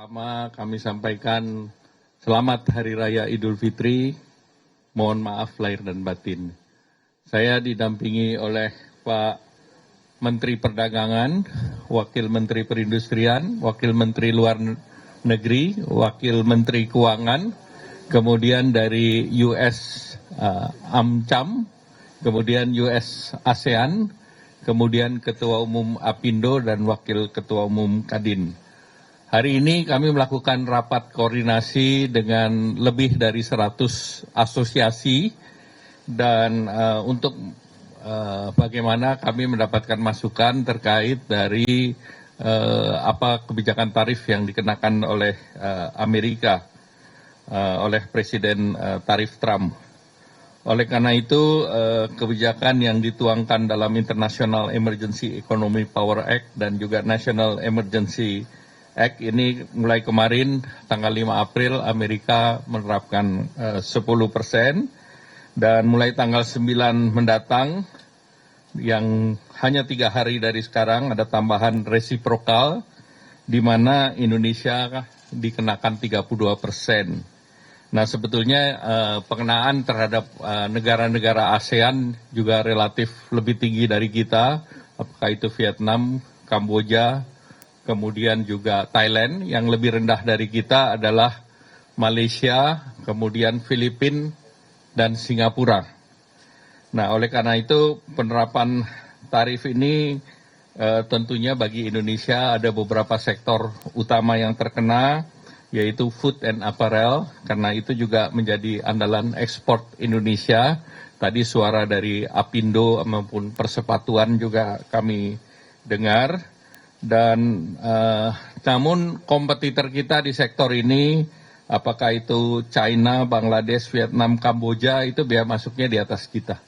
Pertama kami sampaikan selamat Hari Raya Idul Fitri, mohon maaf lahir dan batin. Saya didampingi oleh Pak Menteri Perdagangan, Wakil Menteri Perindustrian, Wakil Menteri Luar Negeri, Wakil Menteri Keuangan, kemudian dari US AmCham, kemudian US ASEAN, kemudian Ketua Umum Apindo dan Wakil Ketua Umum Kadin. Hari ini kami melakukan rapat koordinasi dengan lebih dari 100 asosiasi dan untuk bagaimana kami mendapatkan masukan terkait dari apa kebijakan tarif yang dikenakan oleh Amerika oleh Presiden tarif Trump. Oleh karena itu kebijakan yang dituangkan dalam International Emergency Economic Power Act dan juga National Emergency Act ini mulai kemarin tanggal 5 April Amerika menerapkan 10% dan mulai tanggal 9 mendatang yang hanya 3 hari dari sekarang ada tambahan resiprokal di mana Indonesia dikenakan 32%. Nah sebetulnya pengenaan terhadap negara-negara ASEAN juga relatif lebih tinggi dari kita, apakah itu Vietnam, Kamboja, kemudian juga Thailand. Yang lebih rendah dari kita adalah Malaysia, kemudian Filipina dan Singapura. Nah oleh karena itu penerapan tarif ini tentunya bagi Indonesia ada beberapa sektor utama yang terkena, yaitu food and apparel, karena itu juga menjadi andalan ekspor Indonesia. Tadi suara dari Apindo maupun Persepatuan juga kami dengar. Dan namun kompetitor kita di sektor ini, apakah itu China, Bangladesh, Vietnam, Kamboja, itu biaya masuknya di atas kita.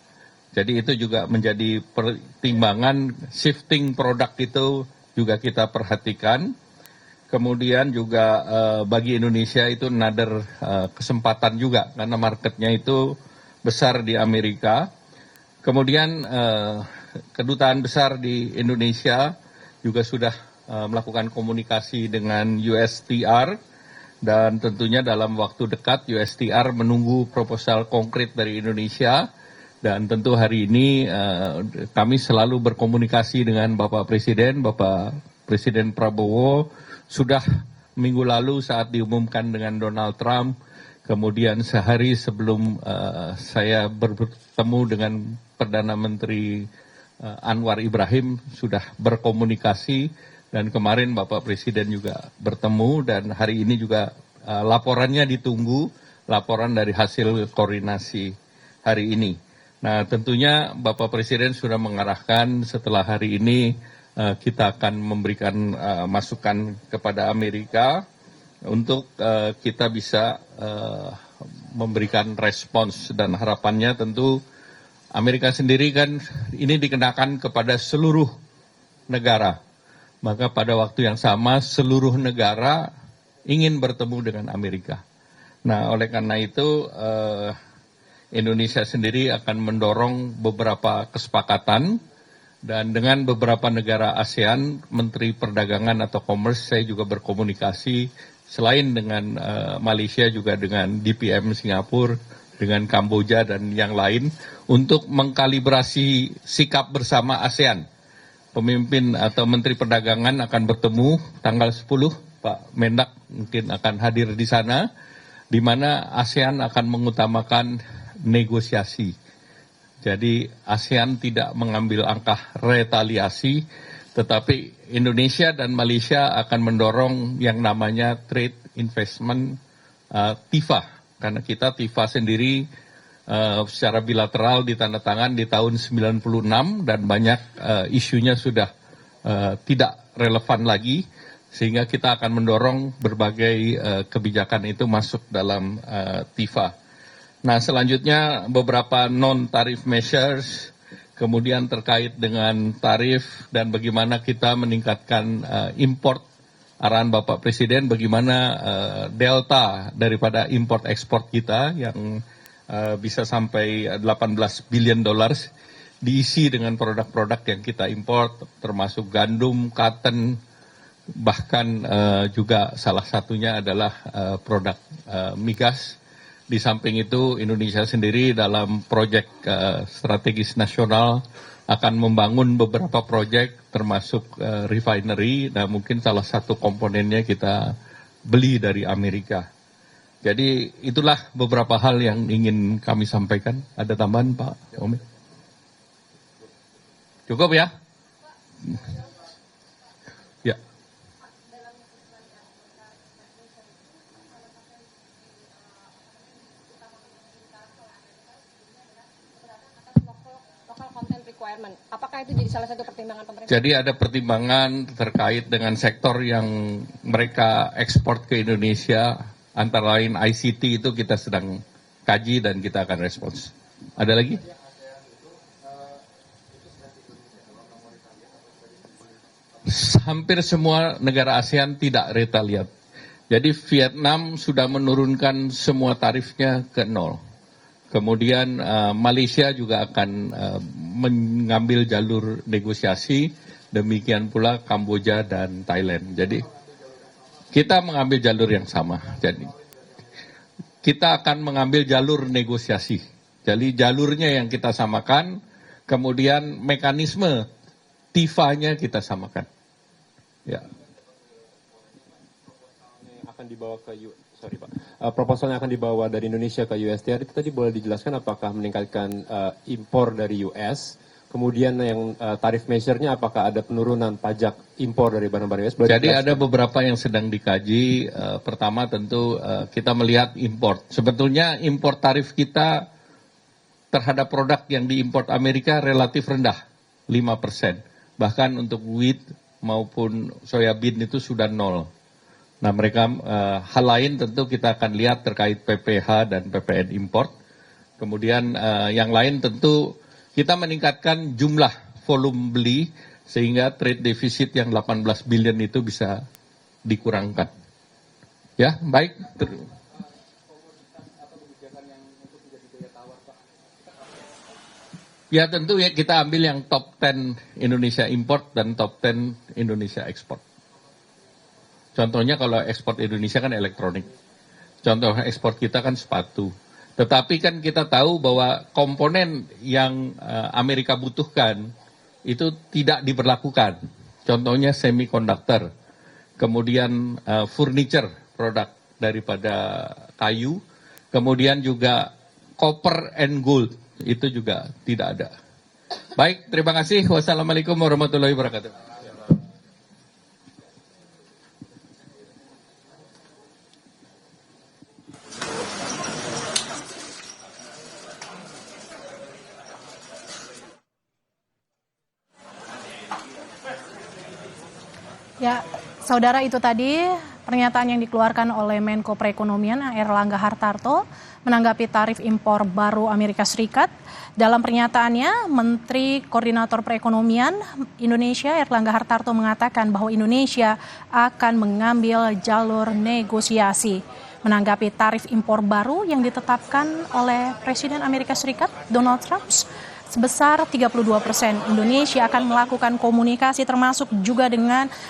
Jadi itu juga menjadi pertimbangan shifting produk itu juga kita perhatikan. Kemudian juga bagi Indonesia itu another kesempatan juga karena marketnya itu besar di Amerika. Kemudian kedutaan besar di Indonesia juga sudah melakukan komunikasi dengan USTR dan tentunya dalam waktu dekat USTR menunggu proposal konkret dari Indonesia dan tentu hari ini kami selalu berkomunikasi dengan Bapak Presiden Prabowo. Sudah minggu lalu saat diumumkan dengan Donald Trump, kemudian sehari sebelum saya bertemu dengan Perdana Menteri Anwar Ibrahim sudah berkomunikasi dan kemarin Bapak Presiden juga bertemu dan hari ini juga laporannya ditunggu, laporan dari hasil koordinasi hari ini. Nah tentunya Bapak Presiden sudah mengarahkan setelah hari ini kita akan memberikan masukan kepada Amerika untuk kita bisa memberikan respons dan harapannya tentu Amerika sendiri kan ini dikenakan kepada seluruh negara. Maka pada waktu yang sama seluruh negara ingin bertemu dengan Amerika. Nah oleh karena itu Indonesia sendiri akan mendorong beberapa kesepakatan dan dengan beberapa negara ASEAN, Menteri Perdagangan atau Commerce saya juga berkomunikasi selain dengan Malaysia juga dengan DPM Singapura, dengan Kamboja dan yang lain untuk mengkalibrasi sikap bersama ASEAN. Pemimpin atau Menteri Perdagangan akan bertemu tanggal 10, Pak Mendak mungkin akan hadir di sana, di mana ASEAN akan mengutamakan negosiasi. Jadi ASEAN tidak mengambil langkah retaliasi, tetapi Indonesia dan Malaysia akan mendorong yang namanya trade investment TIFA. Karena kita TIFA sendiri secara bilateral ditandatangan di tahun 96 dan banyak isunya sudah tidak relevan lagi. Sehingga kita akan mendorong berbagai kebijakan itu masuk dalam TIFA. Nah selanjutnya beberapa non-tarif measures, kemudian terkait dengan tarif dan bagaimana kita meningkatkan import. Arahan Bapak Presiden bagaimana delta daripada import ekspor kita yang bisa sampai 18 billion dollars diisi dengan produk-produk yang kita import termasuk gandum, cotton, bahkan juga salah satunya adalah produk migas. Di samping itu Indonesia sendiri dalam proyek strategis nasional akan membangun beberapa proyek termasuk refinery, dan mungkin salah satu komponennya kita beli dari Amerika. Jadi itulah beberapa hal yang ingin kami sampaikan. Ada tambahan Pak Omi? Cukup ya? Ya. Apakah itu jadi salah satu pertimbangan pemerintah? Jadi ada pertimbangan terkait dengan sektor yang mereka ekspor ke Indonesia, antara lain ICT, itu kita sedang kaji dan kita akan respons. Ada lagi? Hampir semua negara ASEAN tidak retaliat. Jadi Vietnam sudah menurunkan semua tarifnya ke 0. Kemudian Malaysia juga akan mengambil jalur negosiasi, demikian pula Kamboja dan Thailand. Jadi kita mengambil jalur yang sama. Jadi kita akan mengambil jalur negosiasi. Jadi jalurnya yang kita samakan, kemudian mekanisme TIFA-nya kita samakan. Ya. Akan dibawa ke proposalnya akan dibawa dari Indonesia ke USTR, itu tadi boleh dijelaskan apakah meningkatkan impor dari US, kemudian yang tarif measure-nya apakah ada penurunan pajak impor dari barang-barang US? Jadi ada beberapa yang sedang dikaji. Pertama tentu kita melihat impor. Sebetulnya impor tarif kita terhadap produk yang diimpor Amerika relatif rendah, 5%. Bahkan untuk wheat maupun soybean itu sudah 0. Nah mereka hal lain tentu kita akan lihat terkait PPH dan PPN import. Kemudian yang lain tentu kita meningkatkan jumlah volume beli sehingga trade deficit yang 18 billion itu bisa dikurangkan. Ya baik. Ya tentu ya kita ambil yang top 10 Indonesia import dan top 10 Indonesia ekspor. Contohnya kalau ekspor Indonesia kan elektronik. Contoh ekspor kita kan sepatu. Tetapi kan kita tahu bahwa komponen yang Amerika butuhkan itu tidak diberlakukan. Contohnya semikonduktor. Kemudian furniture, produk daripada kayu. Kemudian juga copper and gold. Itu juga tidak ada. Baik, terima kasih. Wassalamualaikum warahmatullahi wabarakatuh. Ya, saudara, itu tadi pernyataan yang dikeluarkan oleh Menko Perekonomian Airlangga Hartarto menanggapi tarif impor baru Amerika Serikat. Dalam pernyataannya, Menteri Koordinator Perekonomian Indonesia Airlangga Hartarto mengatakan bahwa Indonesia akan mengambil jalur negosiasi menanggapi tarif impor baru yang ditetapkan oleh Presiden Amerika Serikat Donald Trump sebesar 32%. Indonesia akan melakukan komunikasi termasuk juga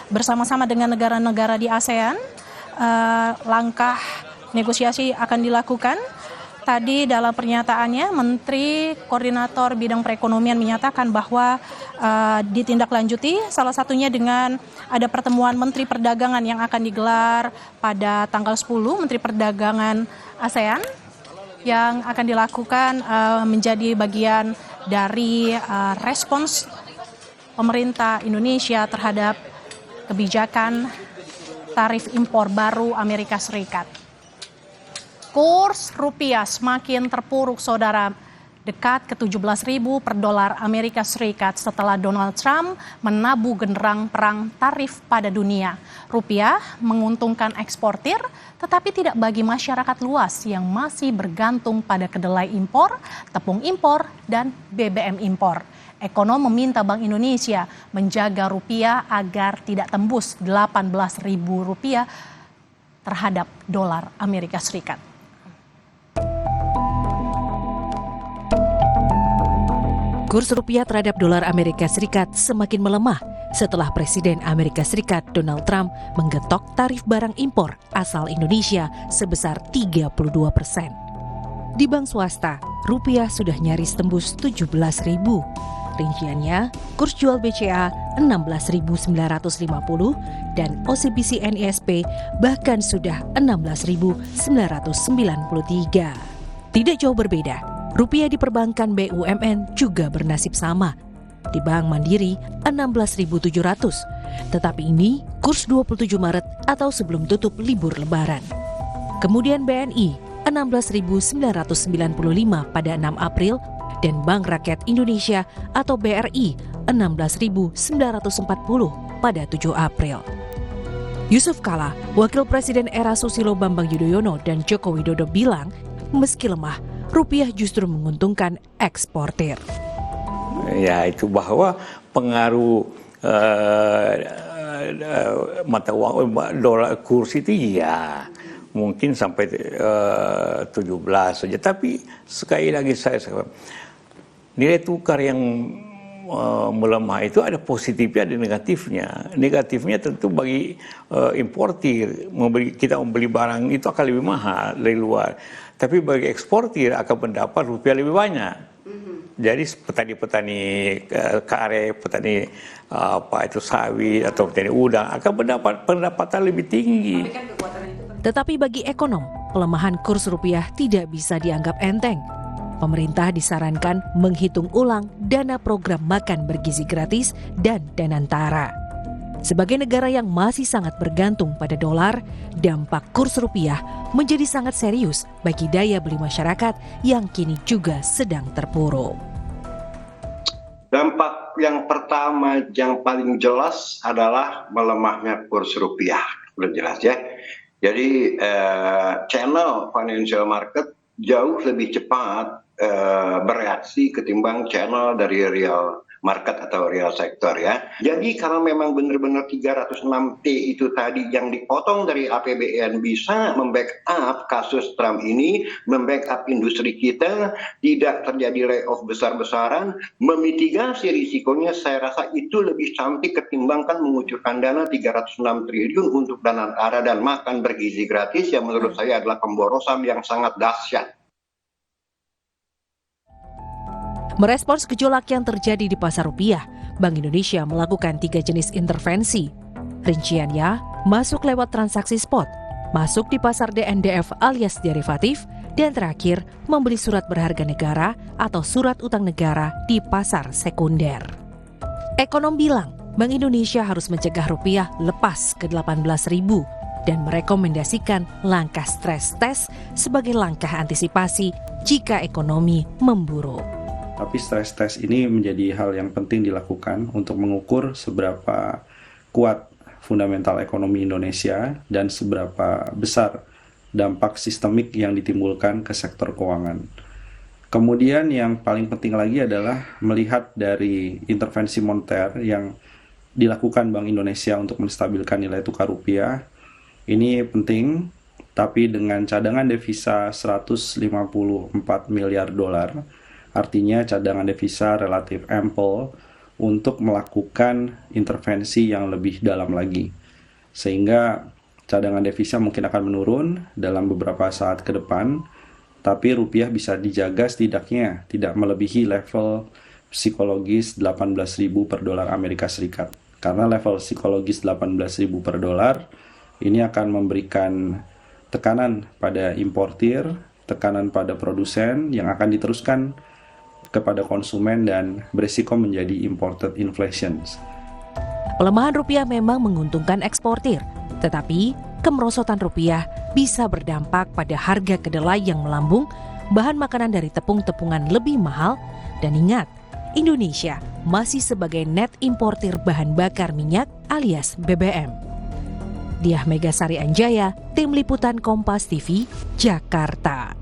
bersama-sama dengan negara-negara di ASEAN. Langkah negosiasi akan dilakukan. Tadi dalam pernyataannya Menteri Koordinator Bidang Perekonomian menyatakan bahwa ditindaklanjuti salah satunya dengan ada pertemuan Menteri Perdagangan yang akan digelar pada tanggal 10, Menteri Perdagangan ASEAN, yang akan dilakukan menjadi bagian dari respons pemerintah Indonesia terhadap kebijakan tarif impor baru Amerika Serikat. Kurs rupiah semakin terpuruk, saudara, dekat ke 17.000 per dolar Amerika Serikat setelah Donald Trump menabuh genderang perang tarif pada dunia. Rupiah menguntungkan eksportir, tetapi tidak bagi masyarakat luas yang masih bergantung pada kedelai impor, tepung impor, dan BBM impor. Ekonom meminta Bank Indonesia menjaga rupiah agar tidak tembus 18.000 rupiah terhadap dolar Amerika Serikat. Kurs rupiah terhadap dolar Amerika Serikat semakin melemah setelah Presiden Amerika Serikat Donald Trump menggetok tarif barang impor asal Indonesia sebesar 32%. Di bank swasta, rupiah sudah nyaris tembus 17.000. Rinciannya, kurs jual BCA 16.950 dan OCBC NISP bahkan sudah 16.993. Tidak jauh berbeda, rupiah di perbankan BUMN juga bernasib sama. Di Bank Mandiri 16.700, tetapi ini kurs 27 Maret atau sebelum tutup libur Lebaran. Kemudian BNI 16.995 pada 6 April dan Bank Rakyat Indonesia atau BRI 16.940 pada 7 April. Yusuf Kala, Wakil Presiden era Susilo Bambang Yudhoyono dan Joko Widodo bilang, meski lemah, rupiah justru menguntungkan eksportir. Ya, itu bahwa pengaruh mata uang dolar kurs itu ya mungkin sampai 17 saja. Tapi sekali lagi saya nilai tukar yang melemah itu ada positifnya, ada negatifnya. Negatifnya tentu bagi importir, kita membeli barang itu akan lebih mahal dari luar. Tapi bagi eksportir akan mendapat rupiah lebih banyak. Jadi petani-petani karet, petani sawit atau petani udang akan mendapat pendapatan lebih tinggi. Tetapi bagi ekonom, pelemahan kurs rupiah tidak bisa dianggap enteng. Pemerintah disarankan menghitung ulang dana program makan bergizi gratis dan Danantara. Sebagai negara yang masih sangat bergantung pada dolar, dampak kurs rupiah menjadi sangat serius bagi daya beli masyarakat yang kini juga sedang terpuruk. Dampak yang pertama yang paling jelas adalah melemahnya kurs rupiah. Udah jelas ya. Jadi channel financial market jauh lebih cepat bereaksi ketimbang channel dari real market atau real sektor ya. Jadi kalau memang benar-benar 306T itu tadi yang dipotong dari APBN bisa membackup kasus Trump ini, membackup industri kita, tidak terjadi layoff besar-besaran, memitigasi risikonya, saya rasa itu lebih cantik ketimbangkan mengucurkan dana 306 triliun untuk Danantara dan makan bergizi gratis yang menurut saya adalah pemborosan yang sangat dahsyat. Merespons gejolak yang terjadi di pasar rupiah, Bank Indonesia melakukan 3 jenis intervensi. Rinciannya, masuk lewat transaksi spot, masuk di pasar DNDF alias derivatif, dan terakhir membeli surat berharga negara atau surat utang negara di pasar sekunder. Ekonom bilang, Bank Indonesia harus mencegah rupiah lepas ke 18.000 dan merekomendasikan langkah stres test sebagai langkah antisipasi jika ekonomi memburuk. Tapi stress test ini menjadi hal yang penting dilakukan untuk mengukur seberapa kuat fundamental ekonomi Indonesia dan seberapa besar dampak sistemik yang ditimbulkan ke sektor keuangan. Kemudian yang paling penting lagi adalah melihat dari intervensi moneter yang dilakukan Bank Indonesia untuk menstabilkan nilai tukar rupiah. Ini penting, tapi dengan cadangan devisa 154 miliar dolar, artinya cadangan devisa relatif ample untuk melakukan intervensi yang lebih dalam lagi. Sehingga cadangan devisa mungkin akan menurun dalam beberapa saat ke depan, tapi rupiah bisa dijaga setidaknya tidak melebihi level psikologis 18.000 per dolar Amerika Serikat. Karena level psikologis 18.000 per dolar ini akan memberikan tekanan pada importir, tekanan pada produsen yang akan diteruskan kepada konsumen dan berisiko menjadi imported inflation. Pelemahan rupiah memang menguntungkan eksportir, tetapi kemerosotan rupiah bisa berdampak pada harga kedelai yang melambung, bahan makanan dari tepung-tepungan lebih mahal, dan ingat, Indonesia masih sebagai net importir bahan bakar minyak alias BBM. Diah Megasari Anjaya, Tim Liputan Kompas TV, Jakarta.